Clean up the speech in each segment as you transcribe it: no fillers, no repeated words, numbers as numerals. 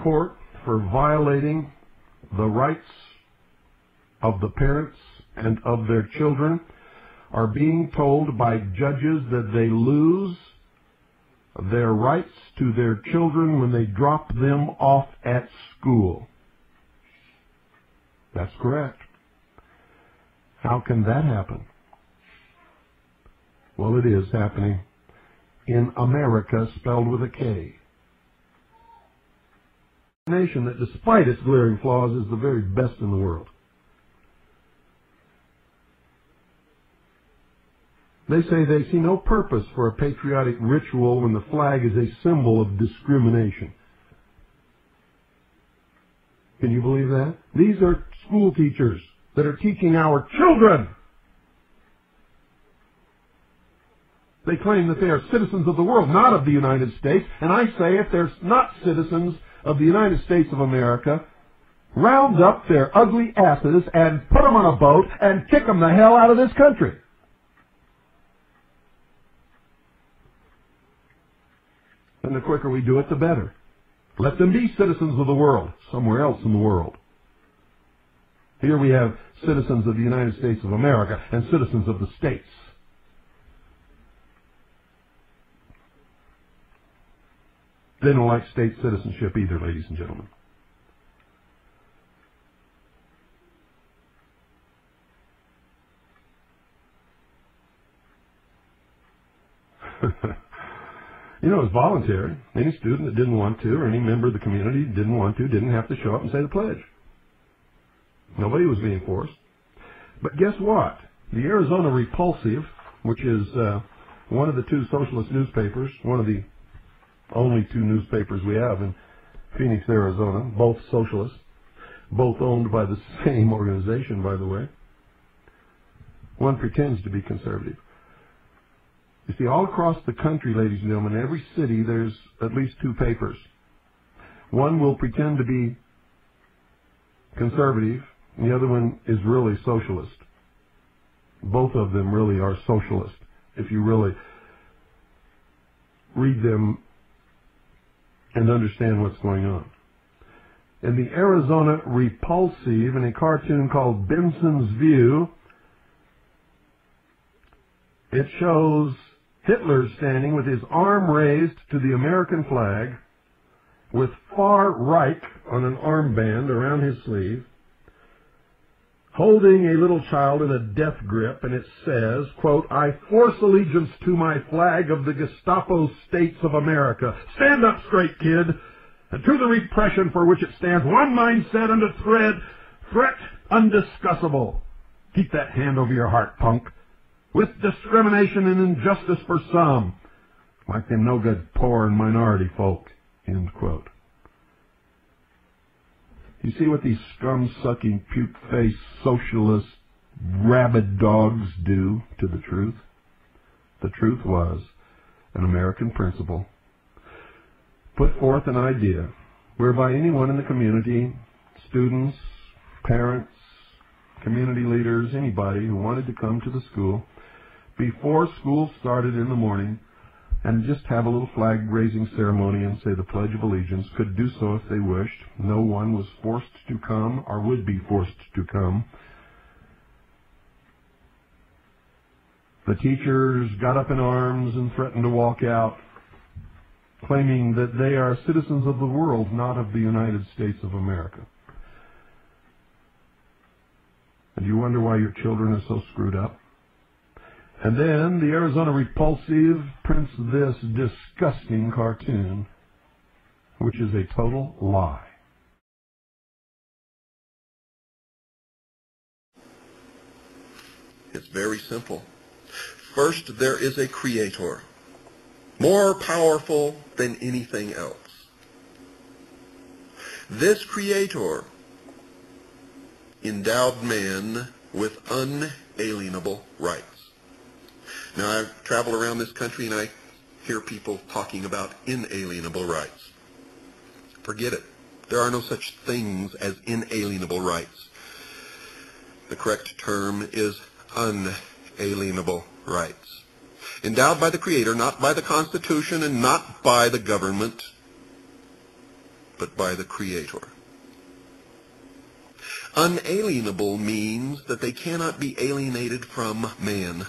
court for violating the rights of the parents and of their children are being told by judges that they lose their rights to their children when they drop them off at school. That's correct. How can that happen? Well, it is happening in America, spelled with a K. A nation that, despite its glaring flaws, is the very best in the world. They say they see no purpose for a patriotic ritual when the flag is a symbol of discrimination. Can you believe that? These are school teachers that are teaching our children. They claim that they are citizens of the world, not of the United States. And I say, if they're not citizens of the United States of America, round up their ugly asses and put them on a boat and kick them the hell out of this country. And the quicker we do it, the better. Let them be citizens of the world, somewhere else in the world. Here we have citizens of the United States of America and citizens of the states. They don't like state citizenship either, ladies and gentlemen. You know, it's voluntary. Any student that didn't want to, or any member of the community that didn't want to, didn't have to show up and say the pledge. Nobody was being forced. But guess what? The Arizona Repulsive, which is one of the two socialist newspapers, one of the only two newspapers we have in Phoenix, Arizona, both socialist, both owned by the same organization, by the way. One pretends to be conservative. You see, all across the country, ladies and gentlemen, in every city, there's at least two papers. One will pretend to be conservative, and the other one is really socialist. Both of them really are socialist, if you really read them and understand what's going on. In the Arizona Repulsive, in a cartoon called Benson's View, it shows Hitler standing with his arm raised to the American flag, with Far Reich on an armband around his sleeve, holding a little child in a death grip, and it says, quote, "I force allegiance to my flag of the Gestapo States of America. Stand up straight, kid, and to the repression for which it stands, one mindset and a threat undiscussable. Keep that hand over your heart, punk. With discrimination and injustice for some, like them no-good poor and minority folk," end quote. You see what these scum-sucking, puke-faced, socialist, rabid dogs do to the truth? The truth was an American principle. Put forth an idea whereby anyone in the community, students, parents, community leaders, anybody who wanted to come to the school, before school started in the morning, and just have a little flag-raising ceremony and say the Pledge of Allegiance, could do so if they wished. No one was forced to come or would be forced to come. The teachers got up in arms and threatened to walk out, claiming that they are citizens of the world, not of the United States of America. And you wonder why your children are so screwed up? And then the Arizona Repulsive prints this disgusting cartoon, which is a total lie. It's very simple. First, there is a creator, more powerful than anything else. This creator endowed man with unalienable rights. Now, I travel around this country and I hear people talking about inalienable rights. Forget it. There are no such things as inalienable rights. The correct term is unalienable rights. Endowed by the Creator, not by the Constitution and not by the government, but by the Creator. Unalienable means that they cannot be alienated from man.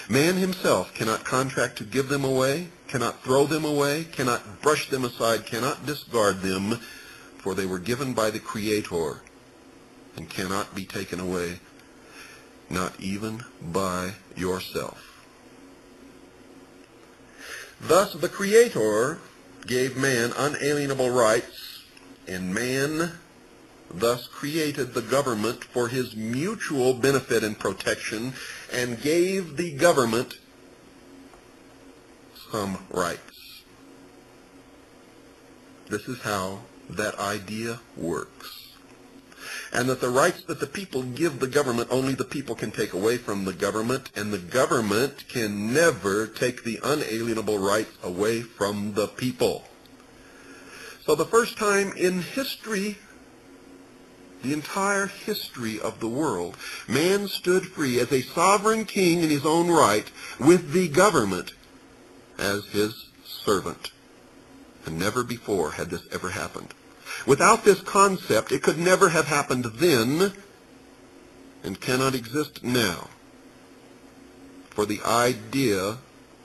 Man himself cannot contract to give them away, cannot throw them away, cannot brush them aside, cannot discard them, for they were given by the Creator and cannot be taken away, not even by yourself. Thus the Creator gave man unalienable rights, and man thus created the government for his mutual benefit and protection, and gave the government some rights. This is how that idea works. And that the rights that the people give the government, only the people can take away from the government, and the government can never take the unalienable rights away from the people. So the first time in history, the entire history of the world, man stood free as a sovereign king in his own right, with the government as his servant. And never before had this ever happened. Without this concept, it could never have happened then, and cannot exist now. For the idea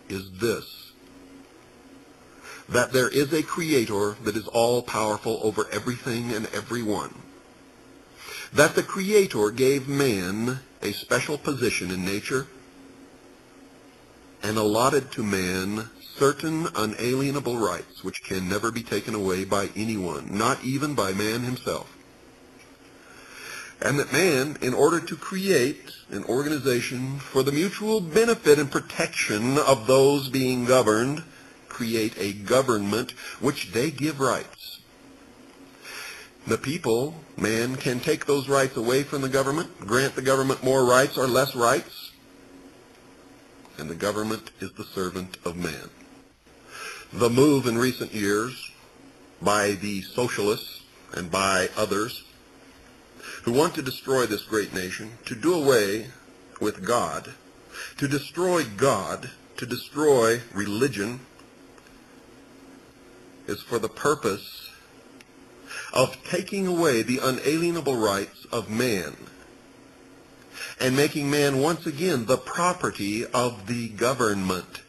is this: that there is a Creator that is all-powerful over everything and everyone. That the Creator gave man a special position in nature and allotted to man certain unalienable rights which can never be taken away by anyone, not even by man himself. And that man, in order to create an organization for the mutual benefit and protection of those being governed, create a government which they give rights. The people, man, can take those rights away from the government, grant the government more rights or less rights, and the government is the servant of man. The move in recent years by the socialists and by others who want to destroy this great nation, to do away with God, to destroy religion, is for the purpose of taking away the unalienable rights of man and making man once again the property of the government,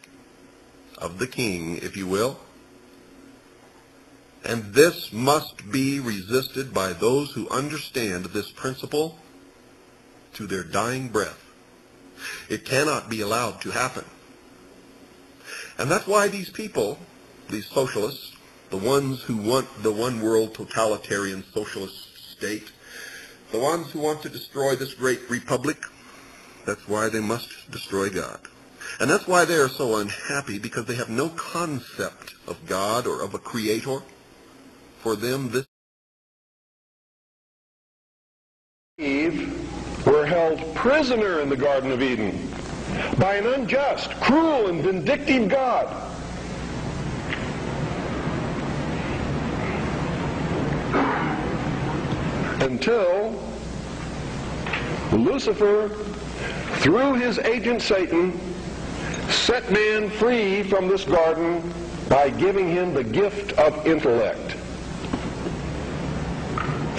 of the king, if you will. And this must be resisted by those who understand this principle to their dying breath. It cannot be allowed to happen. And that's why these people, these socialists, the ones who want the one-world totalitarian socialist state, the ones who want to destroy this great republic, that's why they must destroy God. And that's why they are so unhappy, because they have no concept of God or of a Creator. For them, this Eve were held prisoner in the Garden of Eden by an unjust, cruel, and vindictive God. Until Lucifer, through his agent Satan, set man free from this garden by giving him the gift of intellect.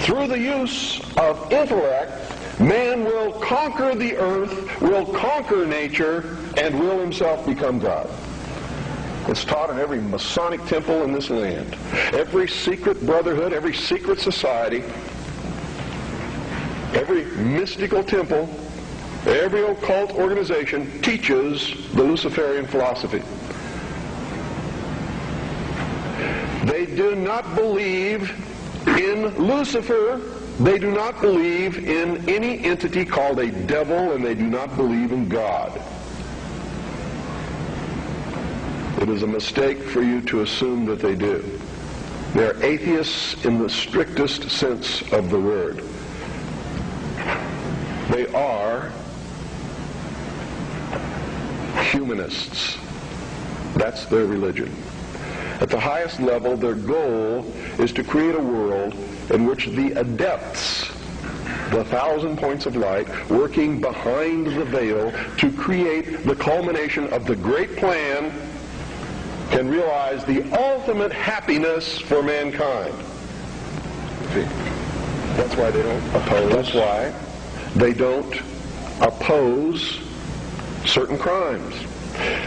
Through the use of intellect, man will conquer the earth, will conquer nature, and will himself become God. It's taught in every Masonic temple in this land. Every secret brotherhood, every secret society, every mystical temple, every occult organization teaches the Luciferian philosophy. They do not believe in Lucifer. They do not believe in any entity called a devil, and they do not believe in God. It is a mistake for you to assume that they do. They are atheists in the strictest sense of the word. They are humanists. That's their religion. At the highest level, their goal is to create a world in which the adepts, the 1,000 points of light, working behind the veil to create the culmination of the great plan, can realize the ultimate happiness for mankind. penalty. That's why they don't oppose. That's why they don't oppose certain crimes.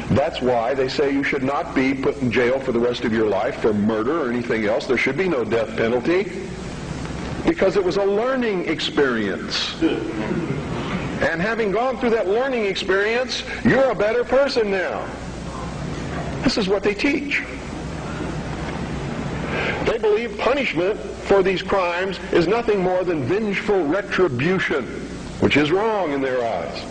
That's why they say you should not be put in jail for the rest of your life for murder or anything else. There should be no death penalty, because it was a learning experience. And having gone through that learning experience, you're a better person now. This is what they teach. They believe punishment for these crimes is nothing more than vengeful retribution, which is wrong in their eyes.